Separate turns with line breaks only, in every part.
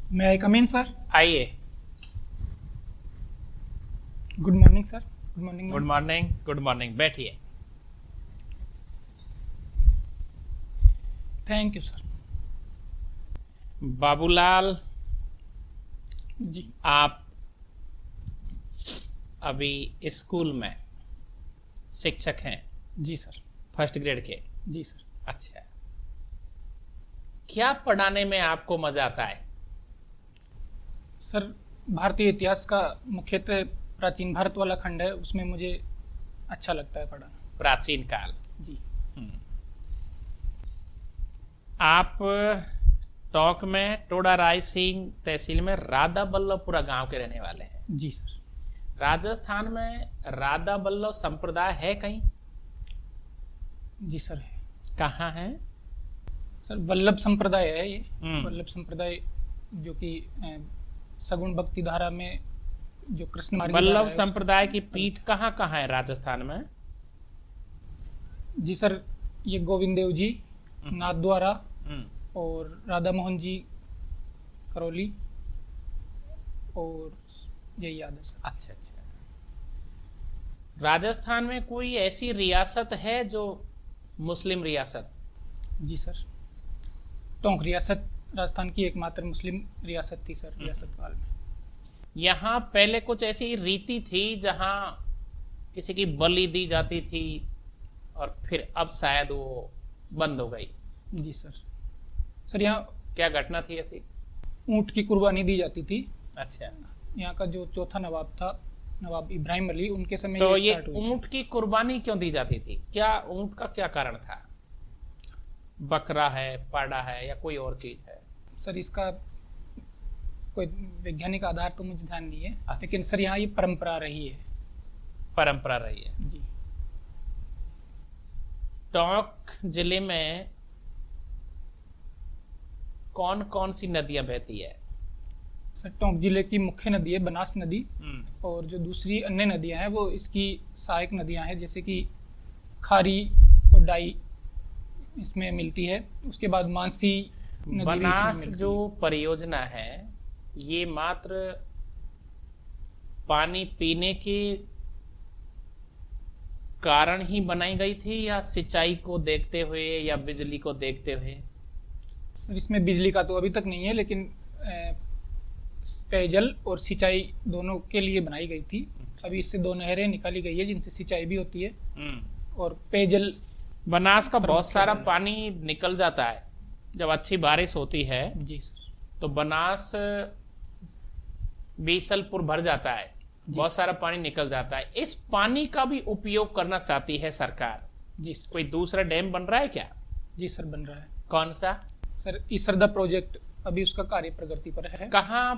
May I come in, sir?
आइए।
Good morning, sir. Good morning,
good
ma'am.
Morning. Good morning, बैठिए।
Thank you, sir.
Babulal,
जी
आप अभी school में शिक्षक हैं,
जी सर।
फर्स्ट ग्रेड के।
जी सर।
अच्छा, क्या पढ़ाने में आपको मजा आता है?
सर, भारतीय इतिहास का मुख्यतः प्राचीन भारत वाला खंड है, उसमें मुझे अच्छा लगता है पढ़ाना।
प्राचीन काल।
जी
आप टोंक में टोडा राय सिंह तहसील में राधा बल्लभपुरा गांव के रहने वाले हैं।
जी सर।
राजस्थान में राधा बल्लभ संप्रदाय है कहीं?
जी सर है।
कहाँ है?
सर, वल्लभ संप्रदाय है ये।
हम्म।
वल्लभ संप्रदाय जो कि सगुण भक्ति धारा में जो कृष्ण मार्गी धारा
बल्लभ
है,
संप्रदाय की पीठ कहाँ कहाँ है राजस्थान में?
जी सर, ये गोविंद देव जी नाथद्वारा
हम्म।
और राधा मोहन जी करौली और यही याद है सर।
अच्छा अच्छा। राजस्थान में कोई ऐसी रियासत है जो मुस्लिम रियासत?
जी सर, टोंक रियासत राजस्थान की एकमात्र मुस्लिम रियासत थी सर, रियासत काल में।
यहाँ पहले कुछ ऐसी रीति थी जहाँ किसी की बलि दी जाती थी और फिर अब शायद वो बंद हो गई।
जी सर। सर, यहाँ
क्या घटना थी ऐसी?
ऊंट की कुर्बानी दी जाती थी।
अच्छा,
यहाँ का जो चौथा नवाब था, नवाब इब्राहिम अली, उनके समय
तो
ये
ये
स्टार्ट हुई।
ऊंट की कुर्बानी क्यों दी जाती थी? क्या ऊंट का क्या कारण था? बकरा है, पाड़ा है, या कोई और चीज है?
सर, इसका कोई वैज्ञानिक आधार तो मुझे ध्यान नहीं है।
अच्छा।
लेकिन सर, यहाँ ये परंपरा रही है।
परंपरा रही है।
जी
टोंक जिले में कौन कौन सी नदियां बहती है?
सर, टोंक जिले की मुख्य नदी है बनास नदी, और जो दूसरी अन्य नदियां हैं वो इसकी सहायक नदियां हैं, जैसे कि खारी और डाई इसमें मिलती है। उसके बाद मानसी नदी भी इसमें
बनास
मिलती
जो परियोजना है ये मात्र पानी पीने के कारण ही बनाई गई थी या सिंचाई को देखते हुए या बिजली को देखते हुए?
है। सर, इसमें बिजली का तो अभी तक नहीं है, लेकिन पेयजल और सिंचाई दोनों के लिए बनाई गई थी। अभी इससे 2 नहरें निकाली गई है जिनसे सिंचाई भी होती है और पेयजल।
बनास का बहुत सारा
मुख्य
पानी निकल जाता है जब अच्छी बारिश होती है,
जी सर।
तो बनास बीसलपुर भर जाता है, बहुत सारा पानी निकल जाता है। इस पानी का भी उपयोग करना चाहती है सरकार।
जी सर।
कोई दूसरा डैम बन रहा है क्या?
जी सर, बन रहा है।
कौन सा?
सर, इसरदा प्रोजेक्ट अभी उसका कार्य प्रगति पर है।
कहाँ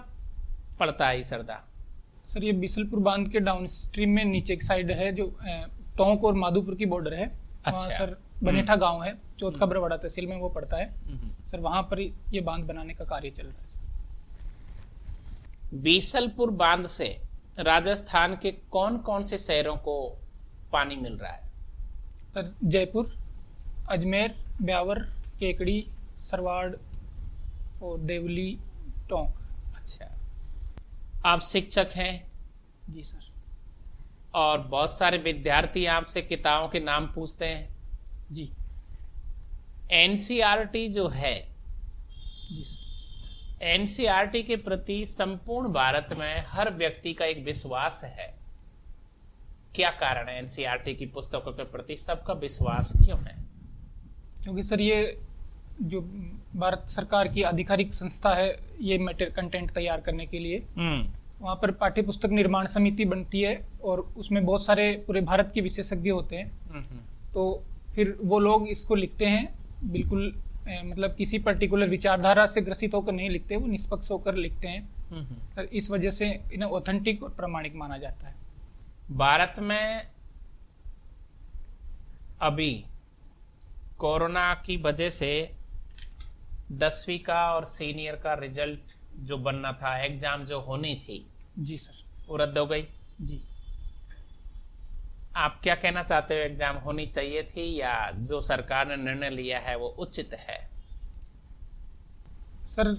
पड़ता है इसरदा?
सर, ये बिसलपुर बांध के डाउन स्ट्रीम में नीचे की साइड है, जो टोंक और माधोपुर की बॉर्डर है। वहाँ
अच्छा।
सर बनेठा गांव है, चौथ का बरवाड़ा तहसील में वो पड़ता है। सर, वहां पर ये बांध बनाने का कार्य चल रहा है।
बीसलपुर बांध से राजस्थान के कौन कौन से शहरों को पानी मिल रहा है?
सर, जयपुर, अजमेर, ब्यावर, केकड़ी, सरवाड़ और देवली, टोंक।
अच्छा, आप शिक्षक हैं
जी सर।
और बहुत सारे विद्यार्थी आपसे किताबों के नाम पूछते हैं।
जी
एनसीईआरटी जो है,
जी सर।
एनसीईआरटी के प्रति संपूर्ण भारत में हर व्यक्ति का एक विश्वास है। क्या कारण है एनसीईआरटी की पुस्तकों के प्रति सबका विश्वास क्यों है?
क्योंकि सर, ये जो भारत सरकार की आधिकारिक संस्था है, ये मैटर कंटेंट तैयार करने के लिए, वहाँ पर पाठ्य पुस्तक निर्माण समिति बनती है और उसमें बहुत सारे पूरे भारत के विशेषज्ञ होते हैं। तो फिर वो लोग इसको लिखते हैं, बिल्कुल मतलब किसी पर्टिकुलर विचारधारा से ग्रसित होकर नहीं लिखते, वो निष्पक्ष होकर लिखते हैं। सर, इस वजह से इन्हें ऑथेंटिक और प्रामाणिक माना जाता है।
भारत में अभी कोरोना की वजह से 10वीं का और सीनियर का रिजल्ट जो बनना था, एग्जाम जो होनी थी,
जी सर।
वो रद्द हो गई।
जी
आप क्या कहना चाहते हो? एग्जाम होनी चाहिए थी या जो सरकार ने निर्णय लिया है वो उचित है?
सर,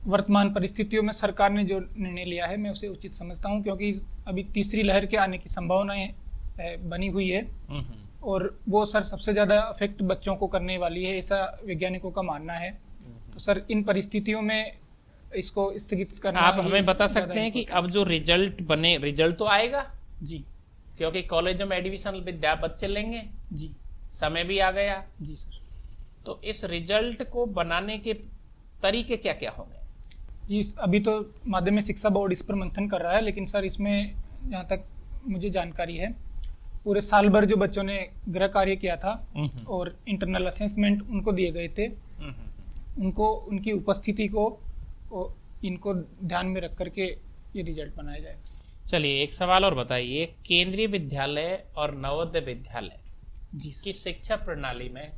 वर्तमान परिस्थितियों में सरकार ने जो निर्णय लिया है मैं उसे उचित समझता हूं, क्योंकि अभी तीसरी लहर के आने की संभावनाएं बनी हुई है और वो सर सबसे ज़्यादा अफेक्ट बच्चों को करने वाली है, ऐसा वैज्ञानिकों का मानना है। तो सर इन परिस्थितियों में इसको स्थगित करना।
आप हमें बता सकते हैं कि अब जो रिजल्ट तो आएगा
जी,
क्योंकि कॉलेजों में एडमिशन बच्चे लेंगे
जी,
समय भी आ गया
जी सर।
तो इस रिजल्ट को बनाने के तरीके क्या क्या होंगे?
जी, अभी तो माध्यमिक शिक्षा बोर्ड इस पर मंथन कर रहा है, लेकिन सर इसमें जहाँ तक मुझे जानकारी है पूरे साल भर जो बच्चों ने गृह कार्य किया था और इंटरनल असेसमेंट उनको दिए गए थे, उनको उनकी उपस्थिति को इनको ध्यान में रख करके ये रिजल्ट बनाया जाएगा।
चलिए एक सवाल और बताइए, केंद्रीय विद्यालय और नवोदय विद्यालय
जी
की शिक्षा प्रणाली में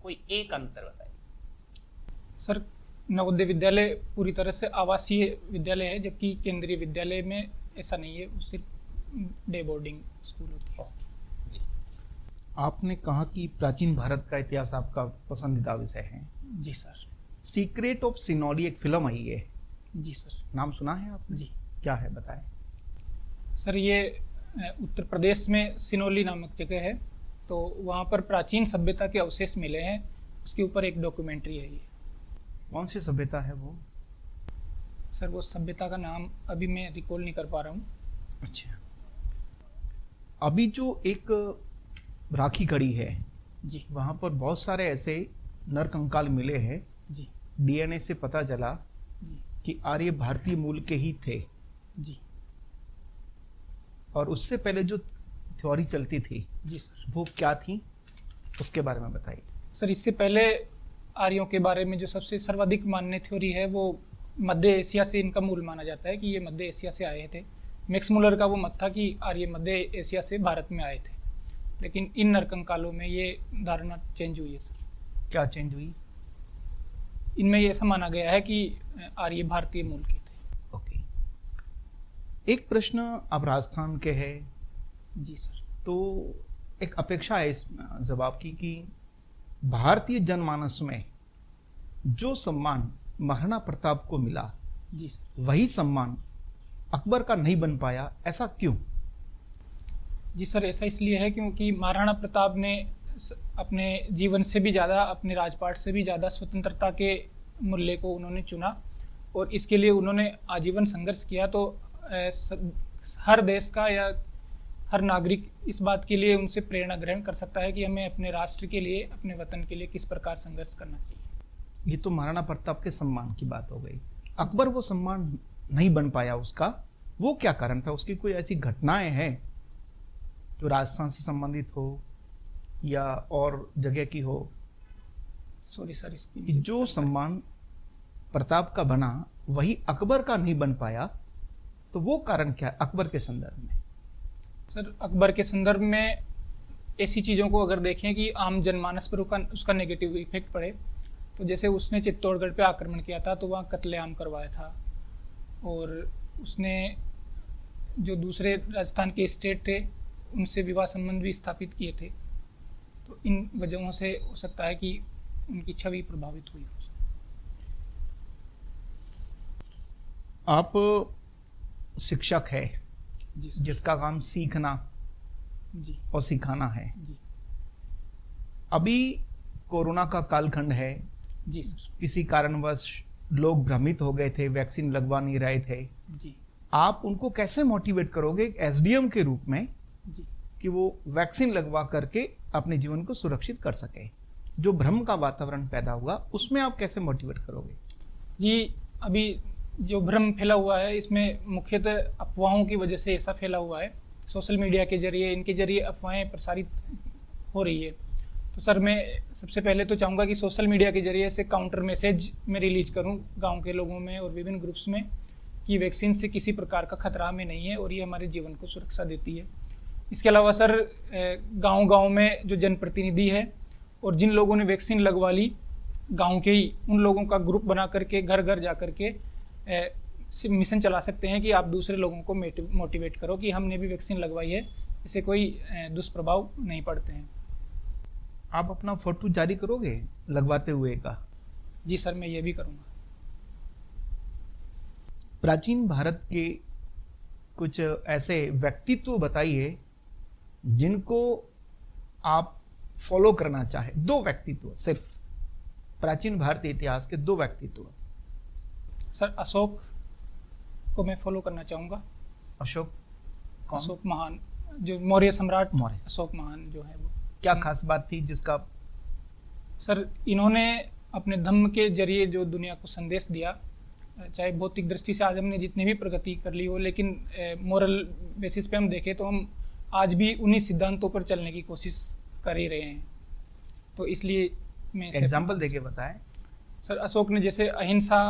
कोई एक अंतर बताइए।
सर, नवोदय विद्यालय पूरी तरह से आवासीय विद्यालय है, जबकि केंद्रीय विद्यालय में ऐसा नहीं है, वो सिर्फ डे बोर्डिंग स्कूल होती है।
जी।
आपने कहा कि प्राचीन भारत का इतिहास आपका पसंदीदा विषय है।
जी सर।
सीक्रेट ऑफ सिनोली एक फिल्म आई है,
जी सर।
नाम सुना है आपने?
जी।
क्या है बताएं।
सर, ये उत्तर प्रदेश में सिनोली नामक जगह है, तो वहाँ पर प्राचीन सभ्यता के अवशेष मिले हैं, उसके ऊपर एक डॉक्यूमेंट्री है ये।
कौन सी सभ्यता है वो?
सर, वो सभ्यता का नाम अभी मैं रिकॉल नहीं कर पा रहा हूँ।
अच्छा, अभी जो एक राखी गढ़ी है
जी,
वहाँ पर बहुत सारे ऐसे नरकंकाल मिले हैं।
जी,
डीएनए से पता चला
जी,
कि आर्य भारतीय मूल के ही थे,
जी,
और उससे पहले जो थ्योरी चलती थी
जी सर।
वो क्या थी, उसके बारे में बताइए।
सर, इससे पहले आर्यों के बारे में जो सबसे सर्वाधिक मान्य थ्योरी है वो मध्य एशिया से इनका मूल माना जाता है कि ये मध्य एशिया से आए थे। मैक्स मुलर का वो मत था कि आर्य मध्य एशिया से भारत में आए थे, लेकिन इन नरकंकालों में ये धारणा चेंज हुई है सर।
क्या चेंज हुई?
इनमें ये ऐसा माना गया है कि आर्य भारतीय मूल के थे।
ओके, एक प्रश्न, आप राजस्थान के हैं
जी सर।
तो एक अपेक्षा है इस जवाब की कि भारतीय जनमानस में जो सम्मान महाराणा प्रताप को मिला
जी सर।
वही सम्मान अकबर का नहीं बन पाया, ऐसा क्यों?
जी सर, ऐसा इसलिए है क्योंकि महाराणा प्रताप ने अपने जीवन से भी ज़्यादा, अपने राजपाट से भी ज़्यादा स्वतंत्रता के मूल्य को उन्होंने चुना और इसके लिए उन्होंने आजीवन संघर्ष किया। तो हर देश का या हर नागरिक इस बात के लिए उनसे प्रेरणा ग्रहण कर सकता है कि हमें अपने राष्ट्र के लिए, अपने वतन के लिए किस प्रकार संघर्ष करना चाहिए।
ये तो महाराणा प्रताप के सम्मान की बात हो गई। अकबर वो सम्मान नहीं बन पाया, उसका वो क्या कारण था? उसकी कोई ऐसी घटनाएं हैं जो राजस्थान से संबंधित हो या और जगह की हो?
सॉरी सर, इसकी
कि जो सम्मान प्रताप का बना वही अकबर का नहीं बन पाया, तो वो कारण क्या है अकबर के संदर्भ में?
सर, अकबर के संदर्भ में ऐसी चीज़ों को अगर देखें कि आम जनमानस पर उसका नेगेटिव इफेक्ट पड़े, तो जैसे उसने चित्तौड़गढ़ पे आक्रमण किया था तो वहाँ कत्लेआम करवाया था, और उसने जो दूसरे राजस्थान के स्टेट थे उनसे विवाह संबंध भी स्थापित किए थे। तो इन वजहों से हो सकता है कि उनकी छवि प्रभावित हुई हो।
आप शिक्षक है
जी सर।
जिसका काम सीखना
जी,
और सिखाना है।
जी,
अभी कोरोना का कालखंड है,
जी सर।
किसी कारणवश लोग भ्रमित हो गए थे, वैक्सीन लगवा नहीं रहे थे।
जी,
आप उनको कैसे मोटिवेट करोगे एक एसडीएम के रूप में
जी,
कि वो वैक्सीन लगवा करके अपने जीवन को सुरक्षित कर सके? जो भ्रम का वातावरण पैदा हुआ उसमें आप कैसे मोटिवेट करोगे?
जी, अभी जो भ्रम फैला हुआ है इसमें मुख्यतः अफवाहों की वजह से ऐसा फैला हुआ है। सोशल मीडिया के जरिए, इनके जरिए अफवाहें प्रसारित हो रही है। तो सर, मैं सबसे पहले तो चाहूँगा कि सोशल मीडिया के जरिए से काउंटर मैसेज मैं रिलीज करूँ गांव के लोगों में और विभिन्न ग्रुप्स में कि वैक्सीन से किसी प्रकार का खतरा हमें नहीं है और ये हमारे जीवन को सुरक्षा देती है। इसके अलावा सर, गांव-गांव में जो जनप्रतिनिधि है और जिन लोगों ने वैक्सीन लगवा ली, गांव के ही उन लोगों का ग्रुप बना करके घर घर जा करके मिशन चला सकते हैं कि आप दूसरे लोगों को मोटिवेट करो कि हमने भी वैक्सीन लगवाई है, इससे कोई दुष्प्रभाव नहीं पड़ते हैं।
आप अपना फोटो जारी करोगे लगवाते हुए का?
जी सर, मैं ये भी करूँगा।
प्राचीन भारत के कुछ ऐसे व्यक्तित्व बताइए जिनको आप फॉलो करना चाहे। 2 व्यक्तित्व, सिर्फ प्राचीन भारतीय इतिहास के 2 व्यक्तित्व।
सर अशोक को मैं फॉलो करना चाहूँगा।
अशोक कौन?
अशोक महान, जो मौर्य सम्राट
मौर्य।
अशोक महान जो है वो।
क्या खास बात थी जिसका?
सर इन्होंने अपने धम्म के जरिए जो दुनिया को संदेश दिया, चाहे भौतिक दृष्टि से आज हमने जितनी भी प्रगति कर ली हो, लेकिन मोरल बेसिस पे हम देखें तो हम आज भी उन्हीं सिद्धांतों पर चलने की कोशिश कर ही रहे हैं। तो इसलिए मैं
एग्जाम्पल देके बताएं।
सर अशोक ने जैसे अहिंसा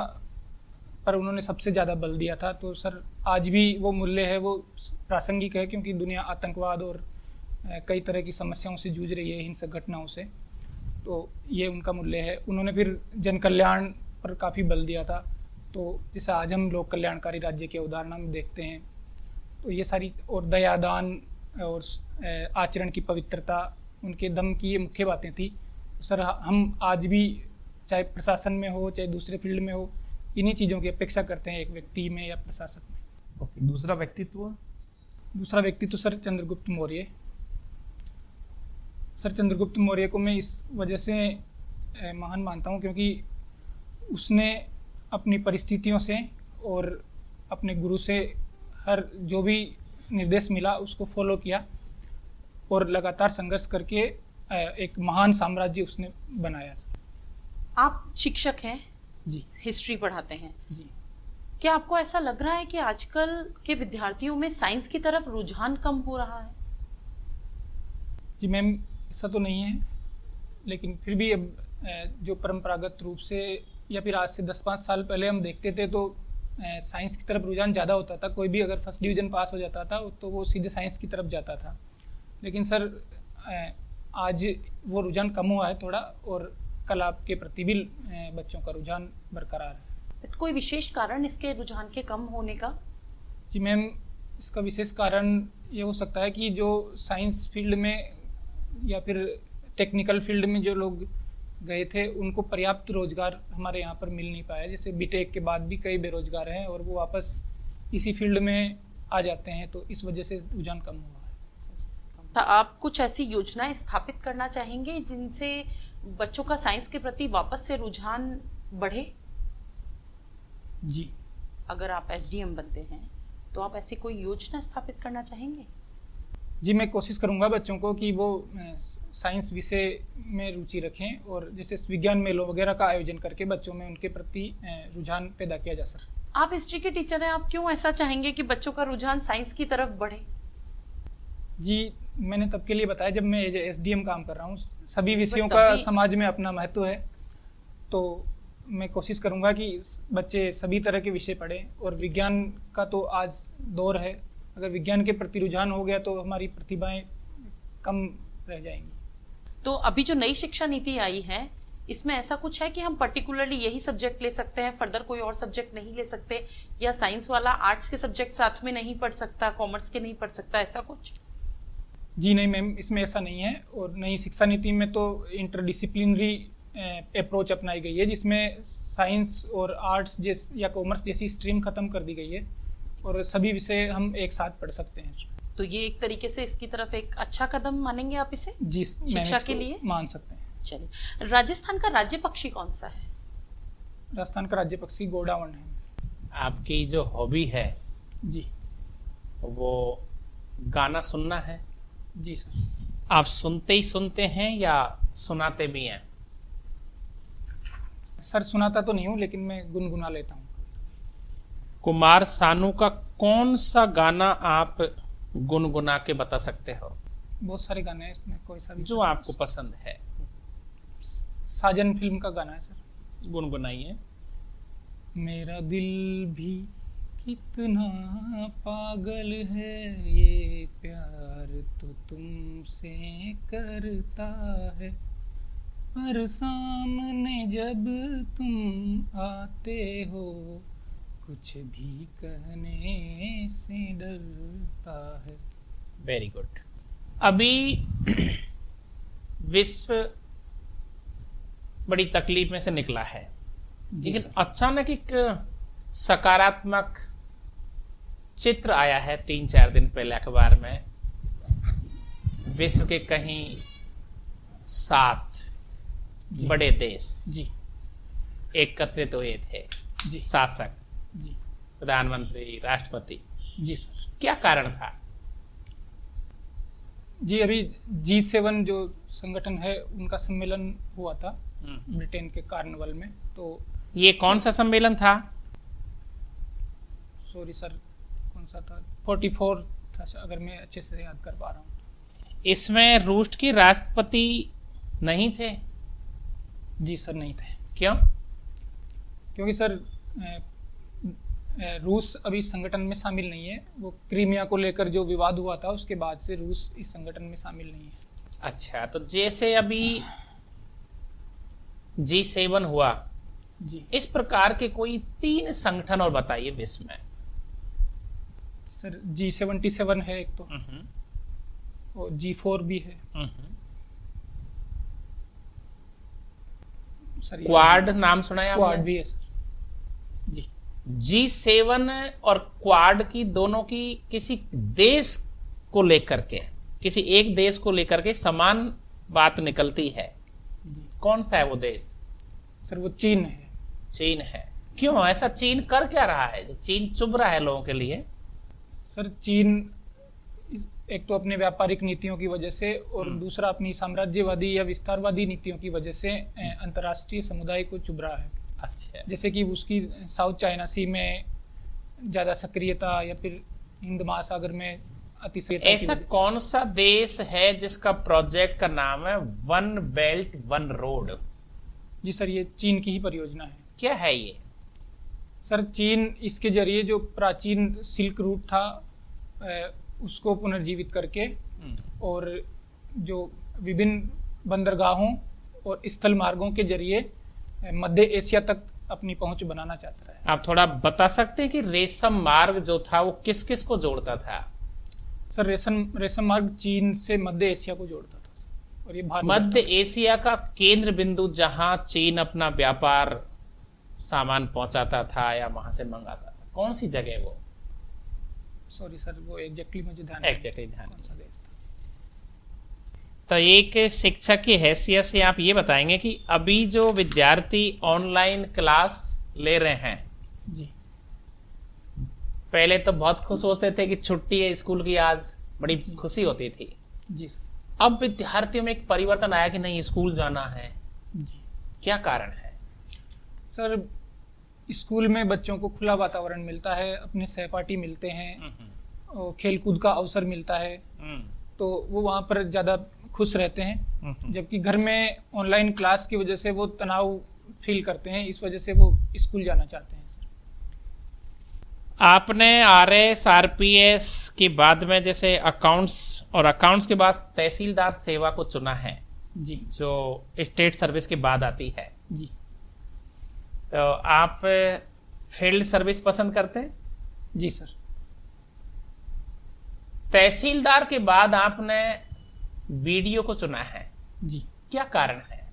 पर उन्होंने सबसे ज़्यादा बल दिया था, तो सर आज भी वो मूल्य है, वो प्रासंगिक है, क्योंकि दुनिया आतंकवाद और कई तरह की समस्याओं से जूझ रही है, हिंसक घटनाओं से। तो ये उनका मूल्य है। उन्होंने फिर जन कल्याण पर काफ़ी बल दिया था। तो जैसे आज हम लोक कल्याणकारी राज्य के उदाहरण हम देखते हैं, तो ये सारी, और दयादान और आचरण की पवित्रता, उनके दम की ये मुख्य बातें थी। सर हम आज भी चाहे प्रशासन में हो चाहे दूसरे फील्ड में हो, इन्हीं चीज़ों की अपेक्षा करते हैं एक व्यक्ति में या प्रशासक में।
ओके, दूसरा व्यक्तित्व?
दूसरा व्यक्तित्व सर चंद्रगुप्त मौर्य। सर चंद्रगुप्त मौर्य को मैं इस वजह से महान मानता हूँ क्योंकि उसने अपनी परिस्थितियों से और अपने गुरु से हर जो भी निर्देश मिला उसको फॉलो किया और लगातार संघर्ष करके एक महान साम्राज्य उसने बनाया।
आप शिक्षक हैं
जी,
हिस्ट्री पढ़ाते हैं
जी।
क्या आपको ऐसा लग रहा है कि आजकल के विद्यार्थियों में साइंस की तरफ रुझान कम हो रहा है?
जी मैम, ऐसा तो नहीं है, लेकिन फिर भी अब जो परंपरागत रूप से या फिर आज से 10-5 साल पहले हम देखते थे तो साइंस की तरफ रुझान ज़्यादा होता था। कोई भी अगर फर्स्ट डिवीज़न पास हो जाता था तो वो सीधे साइंस की तरफ जाता था। लेकिन सर आज वो रुझान कम हुआ है थोड़ा, और कला के प्रति भी बच्चों का रुझान बरकरार है।
कोई विशेष कारण इसके रुझान के कम होने का?
जी मैम, इसका विशेष कारण ये हो सकता है कि जो साइंस फील्ड में या फिर टेक्निकल फील्ड में जो लोग गए थे उनको पर्याप्त रोजगार हमारे यहाँ पर मिल नहीं पाया। जैसे बीटेक के बाद भी कई बेरोजगार हैं और वो वापस इसी फील्ड में आ जाते हैं, तो इस वजह से रुझान कम हुआ है।
तो आप कुछ ऐसी योजनाएं स्थापित करना चाहेंगे जिनसे बच्चों का साइंस के प्रति वापस से रुझान बढ़े?
जी,
अगर आप एसडीएम बनते हैं तो आप ऐसी कोई योजना स्थापित करना चाहेंगे?
जी, मैं कोशिश करूँगा बच्चों को कि वो साइंस विषय में रुचि रखें और जैसे विज्ञान मेलों वगैरह का आयोजन करके बच्चों में उनके प्रति रुझान पैदा किया जा सके।
आप हिस्ट्री के टीचर हैं, आप क्यों ऐसा चाहेंगे कि बच्चों का रुझान साइंस की तरफ बढ़े?
जी, मैंने तब के लिए बताया जब मैं एसडीएम काम कर रहा हूँ, सभी विषयों का समाज में अपना महत्व है, तो मैं कोशिश करूँगा कि बच्चे सभी तरह के विषय पढ़ें। और विज्ञान का तो आज दौर है, अगर विज्ञान के प्रति रुझान हो गया तो हमारी प्रतिभाएं कम रह जाएंगी।
तो अभी जो नई शिक्षा नीति आई है इसमें ऐसा कुछ है कि हम पर्टिकुलरली यही सब्जेक्ट ले सकते हैं, फर्दर कोई और सब्जेक्ट नहीं ले सकते, या साइंस वाला आर्ट्स के सब्जेक्ट साथ में नहीं पढ़ सकता, कॉमर्स के नहीं पढ़ सकता, ऐसा कुछ?
जी नहीं मैम, इसमें ऐसा नहीं है। और नई शिक्षा नीति में तो इंटरडिसिप्लिनरी अप्रोच अपनाई गई है जिसमें साइंस और आर्ट्स या कॉमर्स जैसी स्ट्रीम खत्म कर दी गई है और सभी विषय हम एक साथ पढ़ सकते हैं।
तो ये एक तरीके से इसकी तरफ एक अच्छा कदम मानेंगे आप इसे?
जी,
शिक्षा के लिए
मान सकते हैं।
चलिए, राजस्थान का राज्य पक्षी कौन सा है?
राजस्थान का राज्य पक्षी गोडावण है।
आपकी जो हॉबी है
जी,
वो गाना सुनना है?
जी सर।
आप सुनते ही सुनते हैं या सुनाते भी हैं?
सर सुनाता तो नहीं हूँ, लेकिन मैं गुनगुना लेता हूँ।
कुमार सानू का कौन सा गाना आप गुनगुना के बता सकते हो?
बहुत सारे गाने हैं, इसमें कोई सा भी
जो आपको पसंद है।
साजन फिल्म का गाना है सर।
गुनगुनाइए।
मेरा दिल भी कितना पागल है, ये प्यार तो तुमसे करता है, पर सामने जब तुम आते हो कुछ भी कहने से डरता है।
Very good. अभी विश्व बड़ी तकलीफ में से निकला है, लेकिन अचानक एक सकारात्मक चित्र आया है 3-4 दिन पहले अखबार में, विश्व के कहीं 7 बड़े देश
जी
एकत्रित हुए थे,
जी
शासक,
जी
प्रधानमंत्री, राष्ट्रपति।
जी सर।
क्या कारण था?
जी अभी G7 जो संगठन है उनका सम्मेलन हुआ था ब्रिटेन के कार्निवल में। तो
ये कौन सा सम्मेलन था?
सॉरी सर, कौन सा था? 44 था अगर मैं अच्छे से याद कर पा रहा हूँ।
इसमें रूस के राष्ट्रपति नहीं थे?
जी सर नहीं थे।
क्यों?
क्योंकि सर रूस अभी संगठन में शामिल नहीं है। वो क्रीमिया को लेकर जो विवाद हुआ था उसके बाद से रूस इस संगठन में शामिल नहीं है।
अच्छा, तो जैसे अभी G7 हुआ,
जी
इस प्रकार के कोई 3 संगठन और बताइए विश्व में।
सर G77 है एक तो, और G4 भी है सर।
क्वाड नाम सुना है
क्वाड
आपने?
भी है सर। जी
G7 और क्वाड की दोनों की किसी देश को लेकर के, किसी एक देश को लेकर के समान बात निकलती है। कौन सा है वो देश?
सर वो चीन है।
चीन है। क्यों ऐसा? चीन कर क्या रहा है जो चीन चुभ रहा है लोगों के लिए?
सर चीन एक तो अपने व्यापारिक नीतियों की वजह से, और दूसरा अपनी साम्राज्यवादी या विस्तारवादी नीतियों की वजह से अंतर्राष्ट्रीय समुदाय को चुभ रहा है।
अच्छा,
जैसे कि उसकी साउथ चाइना सी में ज़्यादा सक्रियता, या फिर हिंद महासागर में अतिशयता।
ऐसा कौन सा देश है जिसका प्रोजेक्ट का नाम है वन बेल्ट वन रोड?
जी सर ये चीन की ही परियोजना है।
क्या है ये?
सर चीन इसके जरिए जो प्राचीन सिल्क रूट था उसको पुनर्जीवित करके, और जो विभिन्न बंदरगाहों और स्थल मार्गों के जरिए मध्य एशिया तक अपनी पहुंच बनाना चाहता है।
आप थोड़ा बता सकते हैं कि रेशम मार्ग जो था वो किस किस को जोड़ता था?
सर रेशम मार्ग चीन से मध्य एशिया को जोड़ता था, और ये भारत
मध्य एशिया का केंद्र बिंदु जहां चीन अपना व्यापार सामान पहुंचाता था या वहां से मंगाता था, कौन सी जगह वो?
सॉरी सर वो एग्जैक्टली मुझे ध्यान
एग्जैक्टली ध्यान।
कौन सा देश था।
तो एक शिक्षक की हैसियत से आप ये बताएंगे कि अभी जो विद्यार्थी ऑनलाइन क्लास ले रहे हैं,
जी
पहले तो बहुत खुश होते थे कि छुट्टी है स्कूल की, आज बड़ी खुशी होती थी।
जी सर।
अब विद्यार्थियों में एक परिवर्तन आया कि नहीं स्कूल जाना है।
जी
क्या कारण है?
सर स्कूल में बच्चों को खुला वातावरण मिलता है, अपने सहपाठी मिलते हैं, और खेलकूद का अवसर मिलता है, तो वो वहाँ पर ज़्यादा खुश रहते हैं। जबकि घर में ऑनलाइन क्लास की वजह से वो तनाव फील करते हैं, इस वजह से वो स्कूल जाना चाहते हैं।
आपने RS RPS के बाद में जैसे अकाउंट्स, और अकाउंट्स के बाद तहसीलदार सेवा को चुना है,
जी
जो स्टेट सर्विस के बाद आती है।
जी
तो आप फील्ड सर्विस पसंद करते हैं?
जी सर।
तहसीलदार के बाद आपने BDO को चुना है,
जी
क्या कारण है?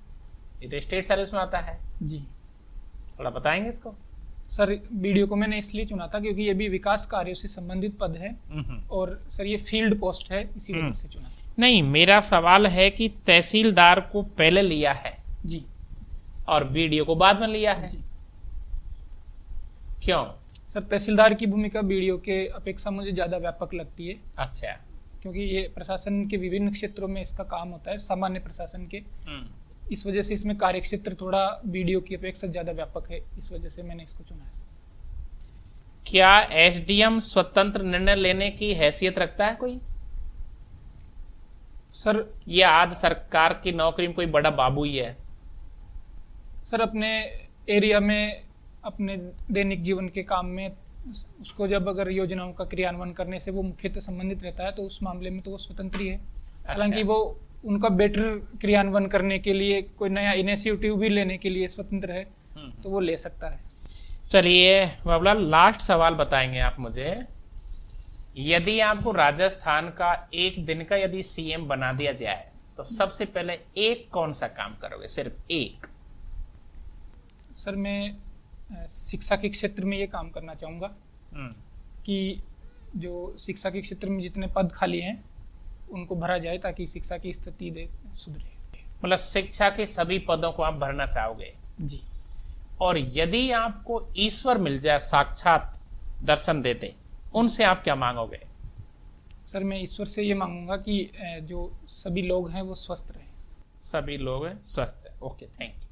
ये तो स्टेट सर्विस में आता है,
जी
थोड़ा बताएंगे इसको।
सर BDO को मैंने इसलिए चुना था क्योंकि ये भी विकास कार्यों से संबंधित पद है, और सर ये फील्ड पोस्ट है, इसी वजह से चुना।
नहीं, मेरा सवाल है कि तहसीलदार को पहले लिया है
जी
और BDO को बाद में लिया है,
जी।
क्यों?
सर तहसीलदार की भूमिका BDO के अपेक्षा मुझे ज़्यादा व्यापक लगती है,
अच्छा।
क्योंकि ये प्रशासन के विभिन्न क्षेत्रों में इसका काम होता है, सामान्य प्रशासन के। इस वजह से इसमें कार्य क्षेत्र थोड़ा BDO की अपेक्षा ज़्यादा व्यापक है, इस वजह से मैंने इसको चुना है।
क्या SDM स्वतंत्र निर्णय लेने की हैसियत रखता है कोई?
सर
ये आज सरकार की नौकरी में कोई बड़ा बाबू ही है?
सर अपने एरिया में, अपने दैनिक जीवन के काम में उसको जब अगर योजनाओं का क्रियान्वयन करने से वो मुख्यतः संबंधित रहता है, तो उस मामले में तो वो स्वतंत्र ही है। हालांकि वो उनका बेटर क्रियान्वयन करने के लिए कोई नया इनिशिएटिव भी लेने के लिए स्वतंत्र है, तो वो ले सकता है।
चलिए बाबूलाल, लास्ट सवाल बताएंगे आप मुझे, यदि आपको राजस्थान का एक दिन का यदि CM बना दिया जाए तो सबसे पहले एक कौन सा काम करोगे? सिर्फ एक।
सर मैं शिक्षा के क्षेत्र में ये काम करना चाहूँगा
हम्म,
कि जो शिक्षा के क्षेत्र में जितने पद खाली हैं उनको भरा जाए ताकि शिक्षा की स्थिति सुधरे।
मतलब शिक्षा के सभी पदों को आप भरना चाहोगे।
जी।
और यदि आपको ईश्वर मिल जाए, साक्षात दर्शन देते, उनसे आप क्या मांगोगे?
सर मैं ईश्वर से ये मांगूंगा कि जो सभी लोग हैं वो स्वस्थ रहें।
सभी लोग स्वस्थ हैं। Okay, thank you.